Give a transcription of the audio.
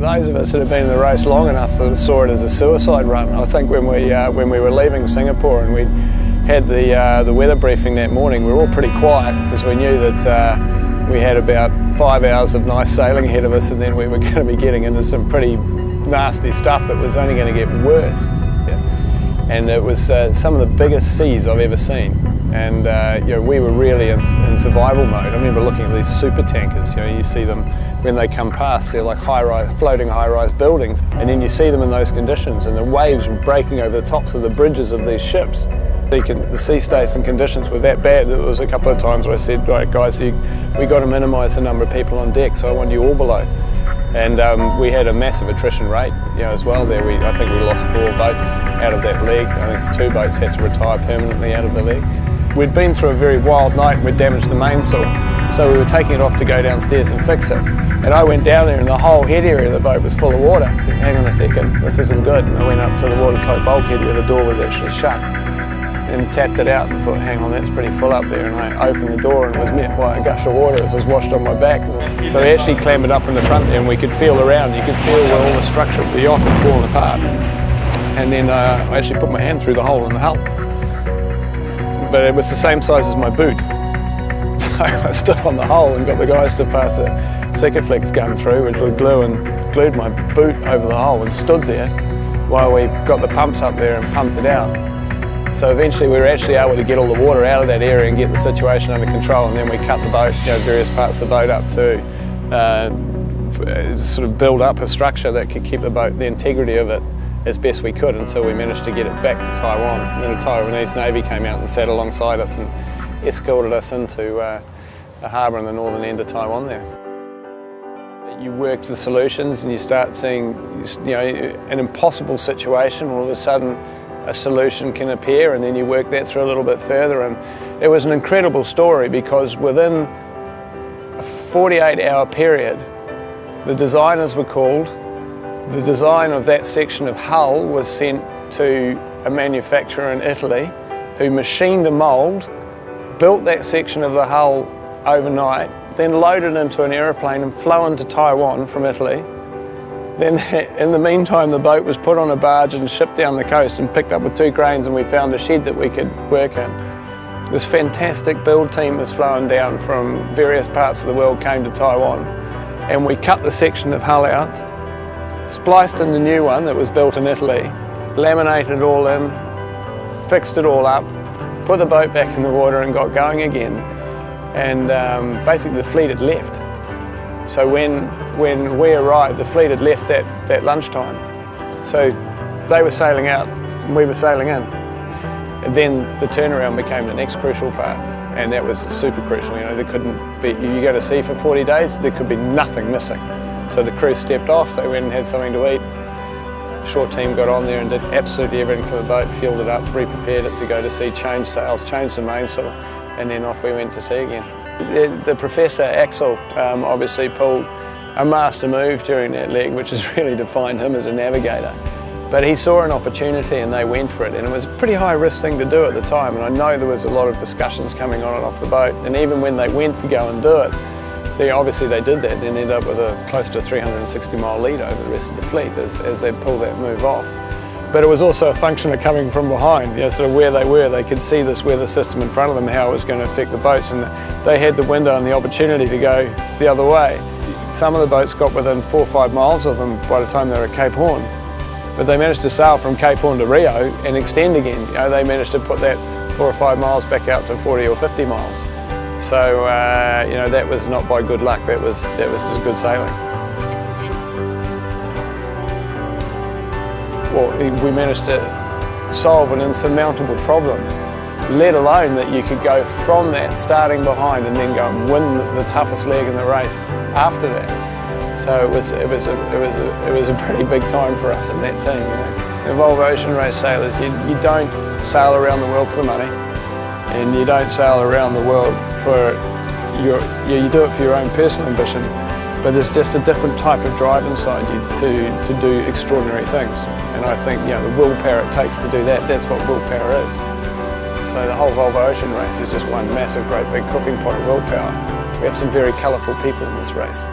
Those of us that have been in the race long enough sort of saw it as a suicide run. I think when we were leaving Singapore and we had the weather briefing that morning, we were all pretty quiet because we knew that we had about 5 hours of nice sailing ahead of us, and then we were going to be getting into some pretty nasty stuff that was only going to get worse. And it was some of the biggest seas I've ever seen. And we were really in survival mode. I remember looking at these super tankers. You see them when they come past, they're like floating high-rise buildings, and then you see them in those conditions, and the waves were breaking over the tops of the bridges of these ships. The sea states and conditions were that bad that there was a couple of times where I said, right guys, we got to minimise the number of people on deck, so I want you all below. And we had a massive attrition rate, as well there. I think we lost 4 boats out of that leg. I think 2 boats had to retire permanently out of the leg. We'd been through a very wild night and we'd damaged the mainsail, so we were taking it off to go downstairs and fix it. And I went down there and the whole head area of the boat was full of water. I said, hang on a second, this isn't good. And I went up to the watertight bulkhead where the door was actually shut and tapped it out and thought, hang on, that's pretty full up there. And I opened the door and was met by a gush of water as I was washed on my back. So we actually clambered up in the front there and we could feel around. You could feel where all the structure of the yacht had fallen apart. And then I actually put my hand through the hole in the hull. But it was the same size as my boot. So I stood on the hole and got the guys to pass a Sikaflex gun through, which would glue, and glued my boot over the hole and stood there while we got the pumps up there and pumped it out. So eventually we were actually able to get all the water out of that area and get the situation under control, and then we cut the boat, various parts of the boat up to sort of build up a structure that could keep the boat, the integrity of it, as best we could, until we managed to get it back to Taiwan. And then the Taiwanese Navy came out and sat alongside us and escorted us into a harbour in the northern end of Taiwan there. You work the solutions and you start seeing an impossible situation. All of a sudden a solution can appear, and then you work that through a little bit further. And it was an incredible story because within a 48-hour period, the designers were called. The design of that section of hull was sent to a manufacturer in Italy who machined a mould, built that section of the hull overnight, then loaded into an aeroplane and flown to Taiwan from Italy. Then in the meantime the boat was put on a barge and shipped down the coast and picked up with 2 cranes, and we found a shed that we could work in. This fantastic build team was flown down from various parts of the world, came to Taiwan, and we cut the section of hull out, spliced in the new one that was built in Italy, laminated it all in, fixed it all up, put the boat back in the water and got going again. And basically the fleet had left. So when we arrived, the fleet had left that lunchtime. So they were sailing out and we were sailing in. And then the turnaround became the next crucial part, and that was super crucial. There couldn't be, you go to sea for 40 days, there could be nothing missing. So the crew stepped off, they went and had something to eat. The shore team got on there and did absolutely everything for the boat, fueled it up, re-prepared it to go to sea, changed sails, changed the mainsail, and then off we went to sea again. The Professor Axel obviously pulled a master move during that leg, which has really defined him as a navigator. But he saw an opportunity and they went for it, and it was a pretty high risk thing to do at the time, and I know there was a lot of discussions coming on and off the boat, and even when they went to go and do it, obviously they did that and ended up with a close to 360-mile lead over the rest of the fleet as they pulled that move off. But it was also a function of coming from behind, sort of where they were. They could see this weather system in front of them, how it was going to affect the boats, and they had the window and the opportunity to go the other way. Some of the boats got within 4 or 5 miles of them by the time they were at Cape Horn, but they managed to sail from Cape Horn to Rio and extend again. They managed to put that 4 or 5 miles back out to 40 or 50 miles. So, that was not by good luck, that was just good sailing. Well, we managed to solve an insurmountable problem, let alone that you could go from that, starting behind, and then go and win the toughest leg in the race after that. So it was a pretty big time for us in that team. The Volvo Ocean Race sailors, you don't sail around the world for money, and you don't sail around the world for you do it for your own personal ambition, but there's just a different type of drive inside you to do extraordinary things. And I think the willpower it takes to do that, that's what willpower is. So the whole Volvo Ocean Race is just one massive, great big cooking pot of willpower. We have some very colourful people in this race.